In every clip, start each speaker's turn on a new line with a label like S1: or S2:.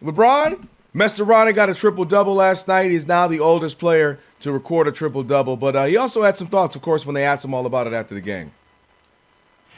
S1: LeBron messed around and got a triple-double last night. He's now the oldest player to record a triple-double. But he also had some thoughts, of course, when they asked him all about it after the game.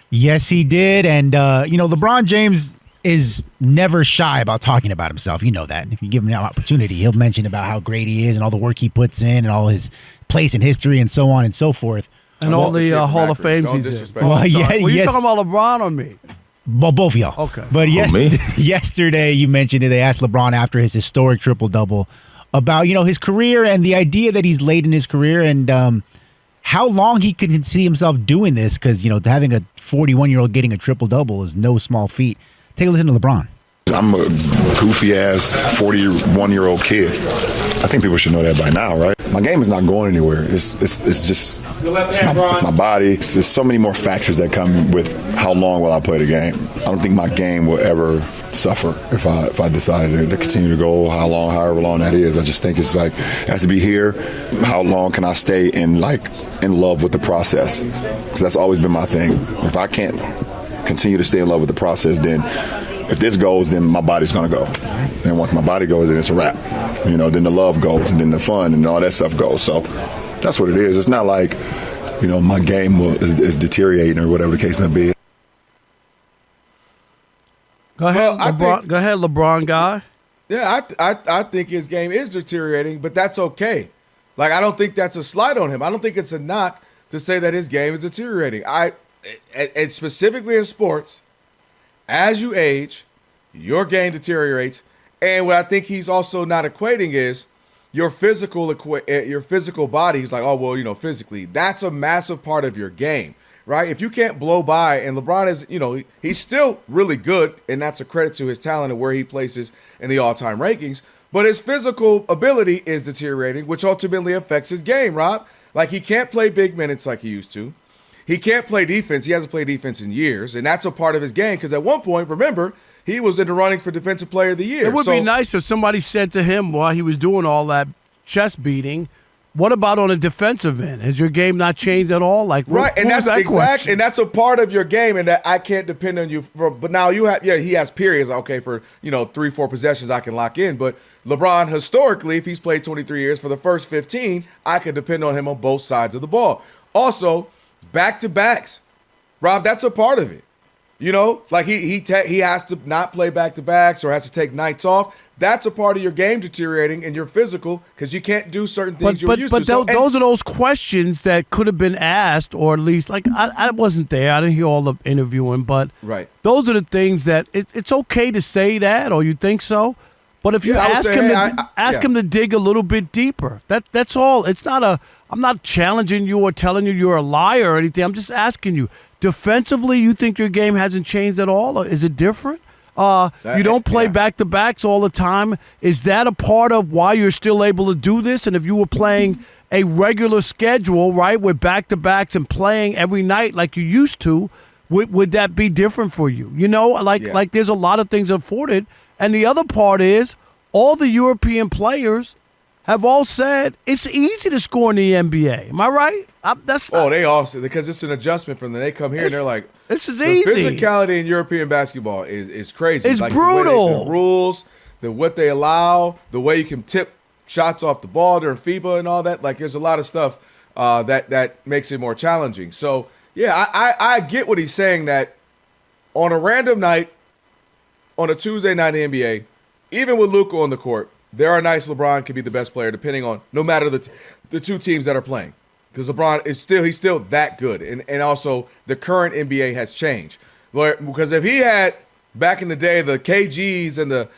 S2: Yes, he did. And, LeBron James is never shy about talking about himself. You know that. And if you give him that opportunity, he'll mention about how great he is and all the work he puts in and all his place in history and so on and so forth.
S3: And all the Hall of Fames he's in.
S2: Well,
S3: Were you talking about LeBron or me?
S2: Well, both of y'all.
S3: Okay.
S2: But yesterday you mentioned it. They asked LeBron after his historic triple-double about, his career and the idea that he's late in his career and how long he can see himself doing this because, having a 41-year-old getting a triple-double is no small feat. Take a listen to LeBron.
S4: I'm a goofy-ass 41-year-old kid. I think people should know that by now, right? My game is not going anywhere. It's my body. There's so many more factors that come with how long will I play the game. I don't think my game will ever suffer if I decided to continue to go however long that is. I just think it's like, it has to be here. How long can I stay in love with the process? Because that's always been my thing. If I can't continue to stay in love with the process, then if this goes, then my body's going to go. And once my body goes, then it's a wrap. Then the love goes, and then the fun and all that stuff goes. So that's what it is. It's not like, my game is deteriorating or whatever the case may be.
S3: Go ahead, LeBron guy.
S1: Yeah, I think his game is deteriorating, but that's okay. Like, I don't think that's a slight on him. I don't think it's a knock to say that his game is deteriorating. And specifically in sports, as you age, your game deteriorates. And what I think he's also not equating is your physical body. He's like, oh, well, physically, that's a massive part of your game, right? If you can't blow by, and LeBron is, he's still really good, and that's a credit to his talent and where he places in the all-time rankings. But his physical ability is deteriorating, which ultimately affects his game, Rob. Like, he can't play big minutes like he used to. He can't play defense. He hasn't played defense in years, and that's a part of his game because at one point, remember, he was in the running for Defensive Player of the Year.
S3: It would be nice if somebody said to him while he was doing all that chest beating, what about on a defensive end? Has your game not changed at all? Like,
S1: right, and that's exactly, and that's a part of your game, and that I can't depend on you for. But now he has periods. Okay, for 3-4 possessions I can lock in, but LeBron historically, if he's played 23 years, for the first 15, I can depend on him on both sides of the ball. Also, back-to-backs, Rob, that's a part of it. Like he has to not play back-to-backs or has to take nights off. That's a part of your game deteriorating and your physical because you can't do certain things you were used to.
S3: But those are those questions that could have been asked, or at least, like, I wasn't there. I didn't hear all the interviewing, but
S1: right.
S3: Those are the things that it's okay to say that, or you think so. But if you ask him to dig a little bit deeper, that's all. It's not I'm not challenging you or telling you you're a liar or anything. I'm just asking you. Defensively, you think your game hasn't changed at all? Or is it different? You don't play back-to-backs all the time. Is that a part of why you're still able to do this? And if you were playing a regular schedule, right, with back-to-backs and playing every night like you used to, would that be different for you? Like there's a lot of things afforded. And the other part is all the European players have all said it's easy to score in the NBA. Am I right?
S1: They all say, because it's an adjustment from them. They come here and they're like,
S3: this is easy.
S1: The physicality in European basketball is crazy.
S3: It's like brutal.
S1: The rules, what they allow, the way you can tip shots off the ball during FIBA and all that. Like, there's a lot of stuff that makes it more challenging. So, yeah, I get what he's saying, that on a random night, on a Tuesday night in the NBA, even with Luka on the court, there are nights LeBron could be the best player, depending on no matter the two teams that are playing, because LeBron is still that good, and also the current NBA has changed. Because if he had back in the day the KGs and the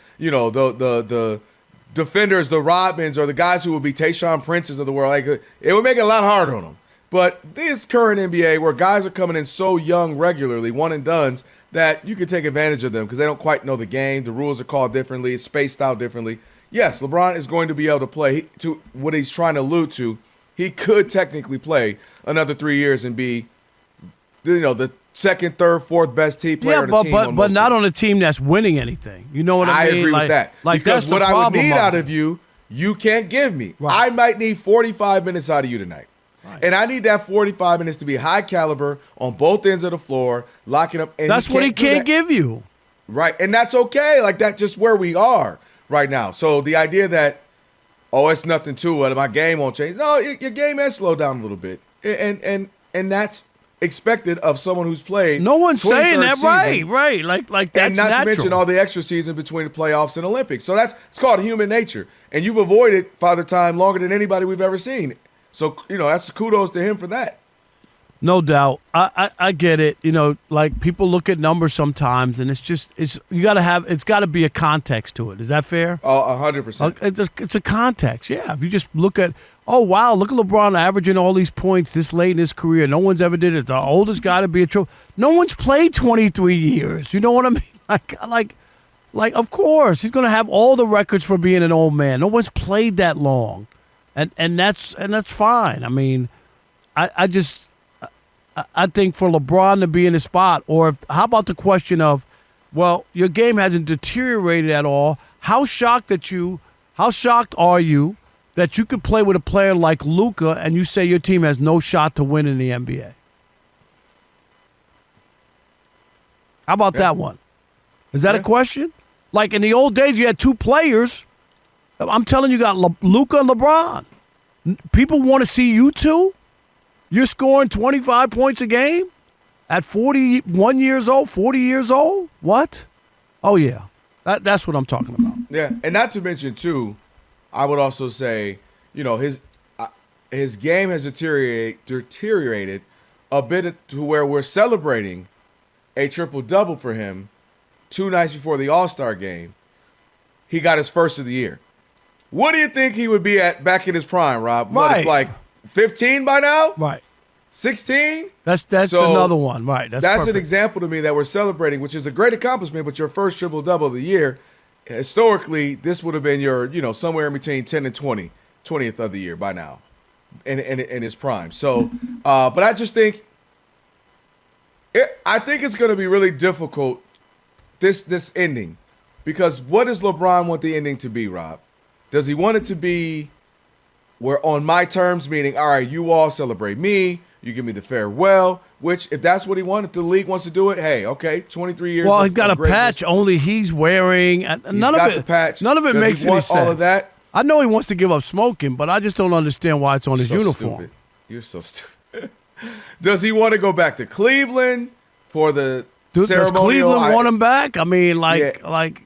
S1: defenders, the Rodmans, or the guys who would be Tayshaun Princes of the world, like, it would make it a lot harder on them. But this current NBA, where guys are coming in so young regularly, one and dones, that you can take advantage of them because they don't quite know the game. The rules are called differently. It's spaced out differently. Yes, LeBron is going to be able to play. To what he's trying to allude to, he could technically play another 3 years and be, the second, third, fourth best team player on the team.
S3: But not on a team that's winning anything. You know what I mean?
S1: I agree with that. Because what I would need out of you can't give me. Right. I might need 45 minutes out of you tonight. Right. And I need that 45 minutes to be high caliber on both ends of the floor, locking up. And
S3: that's what he can't give you.
S1: Right. And that's okay. Like, that's just where we are. right now. So the idea that, oh, it's nothing to it, my game won't change. No, your game has slowed down a little bit. And that's expected of someone who's played.
S3: No one's saying that,
S1: season,
S3: right. Like that's
S1: and not
S3: natural.
S1: to mention all the extra season between the playoffs and Olympics. So it's called human nature. And you've avoided Father Time longer than anybody we've ever seen. So, that's kudos to him for that.
S3: No doubt. I get it. Like people look at numbers sometimes, and it's got to be a context to it. Is that fair?
S1: Oh, 100%.
S3: It's a context. Yeah. If you just look at, oh wow, look at LeBron averaging all these points this late in his career. No one's ever did it. The oldest guy to be a trophy. No one's played 23 years. You know what I mean? Like of course he's gonna have all the records for being an old man. No one's played that long, and that's fine. I mean, I think for LeBron to be in the spot, or how about the question of, well, your game hasn't deteriorated at all. How shocked are you that you could play with a player like Luka and you say your team has no shot to win in the NBA? How about that one? Is that a question? Like in the old days, you had two players. I'm telling you, got Luka and LeBron. People want to see you two. You're scoring 25 points a game at 41 years old, 40 years old? What? Oh, yeah. That's what I'm talking about.
S1: Yeah, and not to mention, too, I would also say, his game has deteriorated a bit to where we're celebrating a triple-double for him 2 nights before the All-Star game. He got his first of the year. What do you think he would be at back in his prime, Rob?
S3: Right.
S1: Like 15 by now?
S3: Right.
S1: 16?
S3: That's so another one. Right.
S1: That's an example to me that we're celebrating, which is a great accomplishment, but your first triple-double of the year, historically, this would have been your, somewhere in between 10 and 20th of the year by now in his prime. So, but I just think it's going to be really difficult, this ending, because what does LeBron want the ending to be, Rob? Does he want it to be where on my terms, meaning, all right, you all celebrate me, you give me the farewell, which if that's what he wanted, the league wants to do it, hey, okay, 23 years.
S3: Well, he's got a patch only he's wearing. None of it makes any sense.
S1: All of that.
S3: I know he wants to give up smoking, but I just don't understand why it's on his uniform.
S1: Stupid. You're so stupid. Does he want to go back to Cleveland for the ceremonial?
S3: Does Cleveland want him back? I mean, like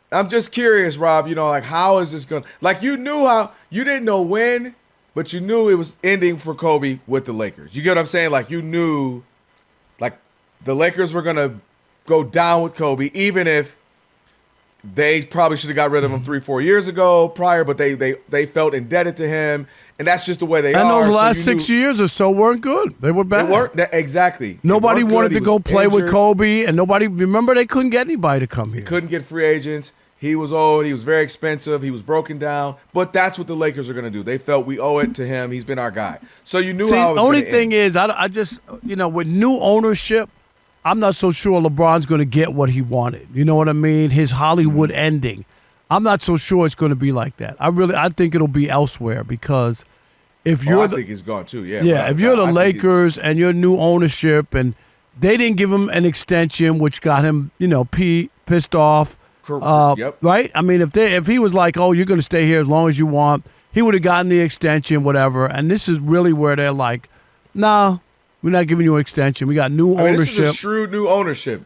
S1: I'm just curious, Rob, how is this going to, you didn't know when, but you knew it was ending for Kobe with the Lakers. You get what I'm saying? You knew, the Lakers were going to go down with Kobe, even if they probably should have got rid of him 3-4 years ago prior, but they felt indebted to him, and that's just the way they are.
S3: And those last 6 years or so weren't good. They were bad.
S1: They weren't, exactly.
S3: Nobody wanted to go play with Kobe, and remember, they couldn't get anybody to come here.
S1: Couldn't get free agents. He was old. He was very expensive. He was broken down. But that's what the Lakers are going to do. They felt we owe it to him. He's been our guy. So you knew how it was.
S3: The only thing is, I just, with new ownership, I'm not so sure LeBron's going to get what he wanted. You know what I mean? His Hollywood ending. I'm not so sure it's going to be like that. I think it'll be elsewhere, because if you're
S1: I think he's gone too. Yeah.
S3: Yeah. If you're the Lakers and your new ownership, and they didn't give him an extension, which got him, pissed off.
S1: Yep.
S3: Right? I mean, if he was like, oh, you're going to stay here as long as you want, he would have gotten the extension, whatever. And this is really where they're like, no, we're not giving you an extension. We got new ownership.
S1: This is a shrewd new ownership.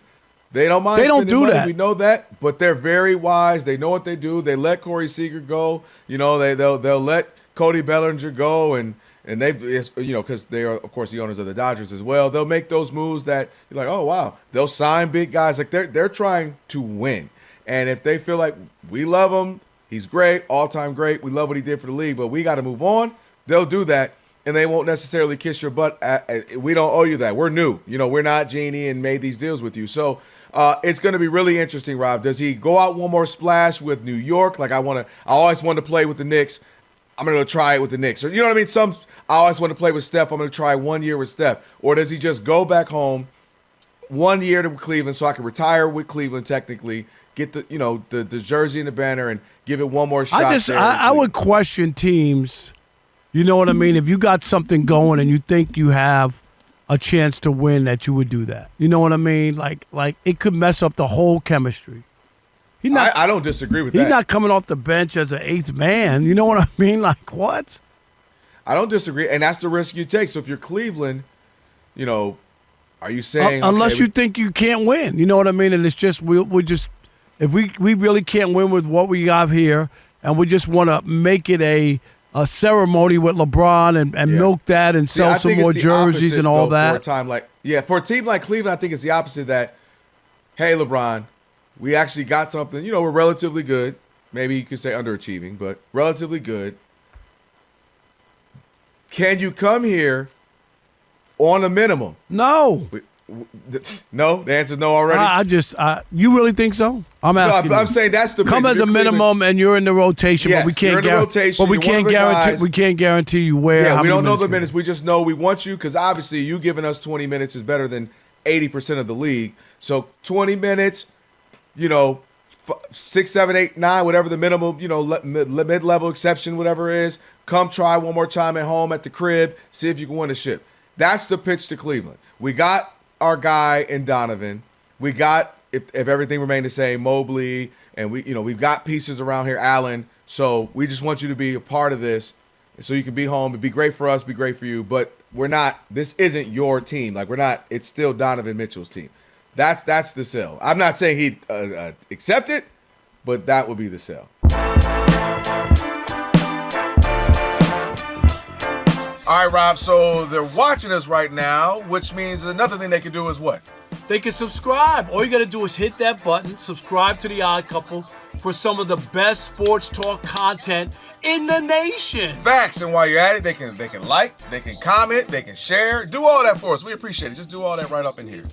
S1: They don't mind.
S3: They don't do
S1: money.
S3: that.
S1: We know that, but they're very wise. They know what they do. They let Corey Seager go. They'll let Cody Bellinger go, and because they are, of course, the owners of the Dodgers as well. They'll make those moves that you're like, oh wow. They'll sign big guys. They're trying to win. And if they feel like we love him, he's great, all-time great, we love what he did for the league, but we got to move on, they'll do that, and they won't necessarily kiss your butt. We don't owe you that. We're new. We're not Genie and made these deals with you. So it's going to be really interesting, Rob. Does he go out one more splash with New York? I always wanted to play with the Knicks. I'm going to try it with the Knicks. Or, you know what I mean? I always want to play with Steph. I'm going to try 1 year with Steph. Or does he just go back home 1 year to Cleveland so I can retire with Cleveland technically, get the jersey and the banner, and give it one more shot?
S3: I would question teams. You know what I mean? If you got something going and you think you have a chance to win, that you would do that. You know what I mean? Like it could mess up the whole chemistry.
S1: I don't disagree with that.
S3: He's not coming off the bench as an eighth man. You know what I mean? Like, what?
S1: I don't disagree, and that's the risk you take. So if you're Cleveland, are you saying
S3: unless you think you can't win? You know what I mean? And it's just we just if we really can't win with what we have here, and we just want to make it a ceremony with LeBron and milk that and sell some more jerseys and all that.
S1: For a team like Cleveland, I think it's the opposite. That, hey, LeBron, we actually got something. We're relatively good. Maybe you could say underachieving, but relatively good. Can you come here on a minimum?
S3: No.
S1: No? The answer's no already?
S3: You really think so? I'm asking.
S1: I'm saying that's the
S3: come as a minimum, and you're in the rotation.
S1: Yes,
S3: but we can't
S1: guarantee.
S3: We can't guarantee you where.
S1: Yeah, we don't know the minutes. We just know we want you because obviously you giving us 20 minutes is better than 80% of the league. So 20 minutes, 6, 7, 8, 9, whatever the minimum, mid-level exception, whatever it is. Come try one more time at home at the crib. See if you can win the ship. That's the pitch to Cleveland. We got our guy in Donovan. We got, if everything remained the same, Mobley, and we've got pieces around here, Allen. So we just want you to be a part of this, so you can be home. It'd be great for us, be great for you. But we're not. This isn't your team. Like we're not. It's still Donovan Mitchell's team. That's the sell. I'm not saying he'd accept it, but that would be the sell. All right, Rob, so they're watching us right now, which means another thing they can do is what?
S3: They can subscribe. All you got to do is hit that button, subscribe to The Odd Couple for some of the best sports talk content in the nation.
S1: Facts, and while you're at it, they can like, they can comment, they can share. Do all that for us. We appreciate it. Just do all that right up in here.